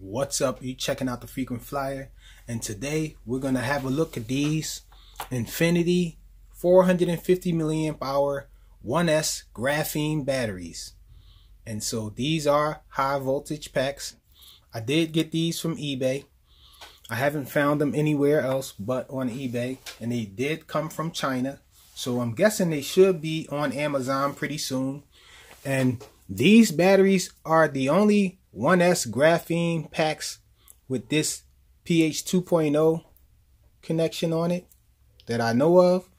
What's up? You checking out the Frequent Flyer, and today we're gonna have a look at these Infinity 450 milliamp hour 1S graphene batteries. And so these are high voltage packs. I did get these from eBay. I haven't found them anywhere else but on eBay, and they did come from China, so I'm guessing they should be on Amazon pretty soon. And these batteries are the only 1S graphene packs with this pH 2.0 connection on it that I know of.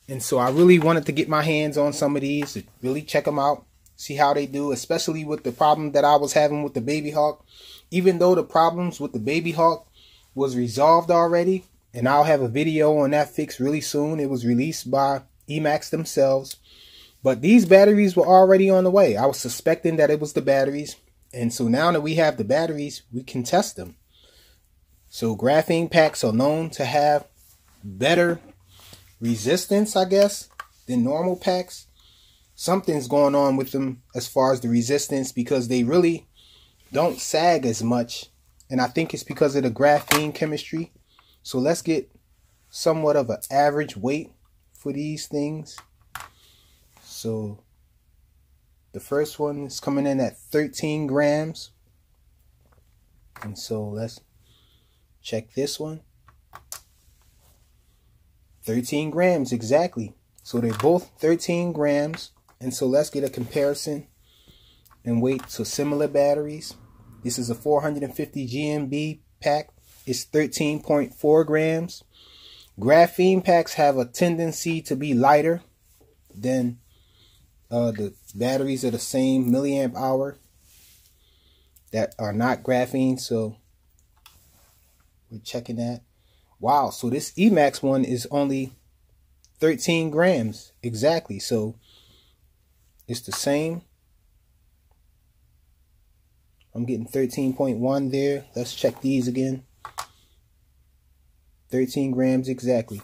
And so I really wanted to get my hands on some of these to really check them out, see how they do, especially with the problem that I was having with the Baby Hawk. Even though the problems with the Baby Hawk was resolved already, and I'll have a video on that fix really soon. It was released by Emax themselves. But these batteries were already on the way. I was suspecting that it was the batteries. And so now that we have the batteries, we can test them. So graphene packs are known to have better resistance, I guess, than normal packs. Something's going on with them as far as the resistance, because they really don't sag as much. And I think it's because of the graphene chemistry. So let's get somewhat of an average weight for these things. So the first one is coming in at 13 grams. And so let's check this one. 13 grams exactly. So they're both 13 grams. And so let's get a comparison and weight to similar batteries. This is a 450 GMB pack. It's 13.4 grams. Graphene packs have a tendency to be lighter than the batteries are the same milliamp hour that are not graphene. So we're checking that. Wow, so this Emax one is only 13 grams exactly. So it's the same. I'm getting 13.1 there. Let's check these again. 13 grams exactly.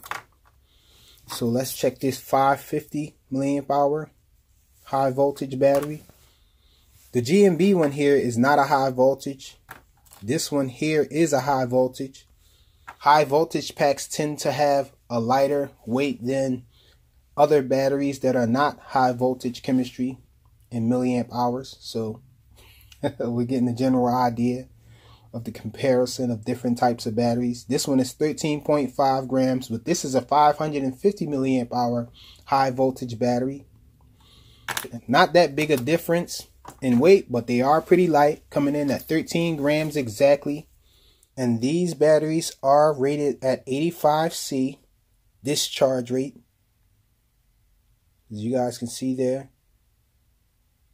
So let's check this 550 milliamp hour high voltage battery. The GMB one here is not a high voltage. This one here is a high voltage. High voltage packs tend to have a lighter weight than other batteries that are not high voltage chemistry in milliamp hours. So we're getting a general idea of the comparison of different types of batteries. This one is 13.5 grams, but this is a 550 milliamp hour high voltage battery. Not that big a difference in weight, but they are pretty light, coming in at 13 grams exactly. And these batteries are rated at 85C discharge rate, as you guys can see there.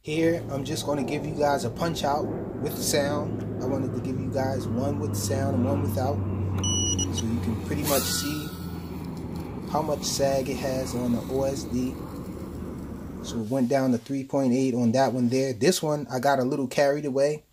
Here, I'm just going to give you guys a punch out with sound. I wanted to give you guys one with sound and one without, so you can pretty much see how much sag it has on the OSD. So it went down to 3.8 on that one there. This one, I got a little carried away.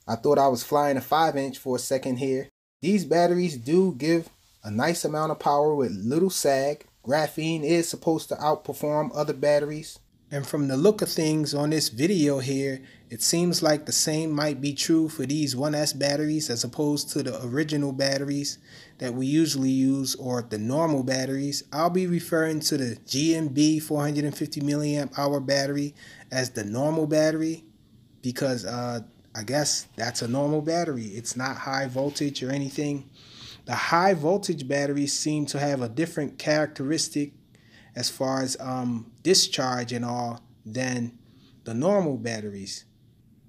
I thought I was flying a 5-inch for a second here. These batteries do give a nice amount of power with little sag. Graphene is supposed to outperform other batteries. And from the look of things on this video here, it seems like the same might be true for these 1S batteries as opposed to the original batteries that we usually use, or the normal batteries. I'll be referring to the GMB 450 milliamp hour battery as the normal battery, because I guess that's a normal battery. It's not high voltage or anything. The high voltage batteries seem to have a different characteristic as far as discharge and all than the normal batteries.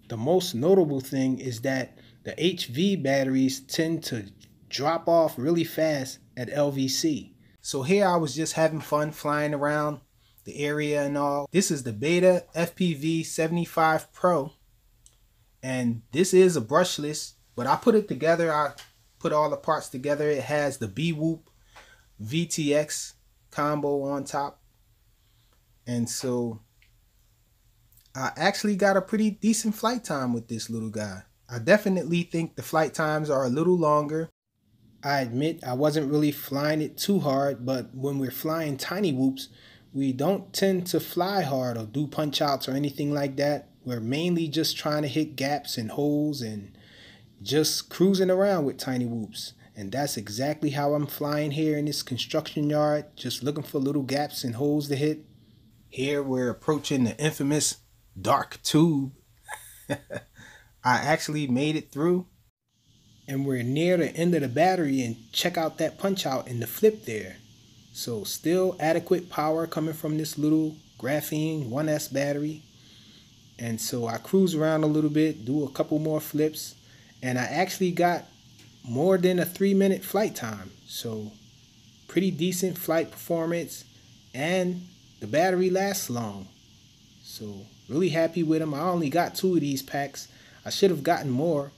The most notable thing is that the HV batteries tend to drop off really fast at LVC. So here I was just having fun flying around the area and all. This is the BetaFPV 75 Pro, and this is a brushless, but I put it together. I put all the parts together. It has the B-Whoop VTX combo on top, and so I actually got a pretty decent flight time with this little guy. I definitely think the flight times are a little longer. I admit I wasn't really flying it too hard, but when we're flying tiny whoops, we don't tend to fly hard or do punch outs or anything like that. We're mainly just trying to hit gaps and holes and just cruising around with tiny whoops. And that's exactly how I'm flying here in this construction yard, just looking for little gaps and holes to hit. Here we're approaching the infamous dark tube. I actually made it through. And we're near the end of the battery, and check out that punch out in the flip there. So still adequate power coming from this little graphene 1S battery. And so I cruise around a little bit, do a couple more flips, and I actually got more than a 3-minute flight time. So pretty decent flight performance, and the battery lasts long. So really happy with them. I only got 2 of these packs. I should have gotten more.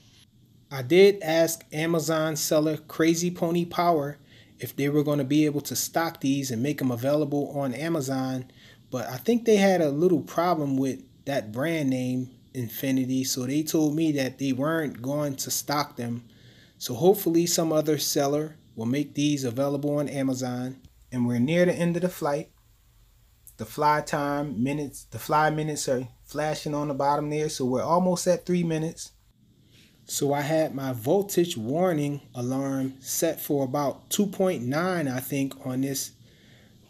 I did ask Amazon seller Crazy Pony Power if they were going to be able to stock these and make them available on Amazon, but I think they had a little problem with that brand name Infinity, so they told me that they weren't going to stock them. So hopefully some other seller will make these available on Amazon. And we're near the end of the flight. The fly minutes are flashing on the bottom there, so we're almost at 3 minutes. So I had my voltage warning alarm set for about 2.9, I think, on this.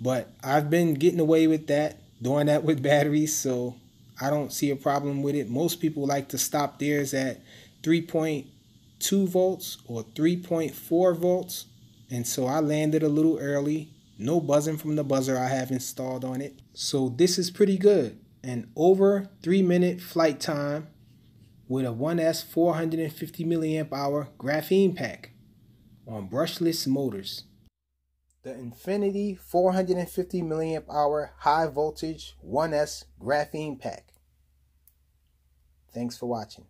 But I've been getting away with that, doing that with batteries, so I don't see a problem with it. Most people like to stop theirs at 3.2 volts or 3.4 volts. And so I landed a little early. No buzzing from the buzzer I have installed on it. So this is pretty good. An over 3-minute flight time with a 1S 450 milliamp hour graphene pack on brushless motors. The Infinity 450 milliamp hour high voltage 1S graphene pack. Thanks for watching.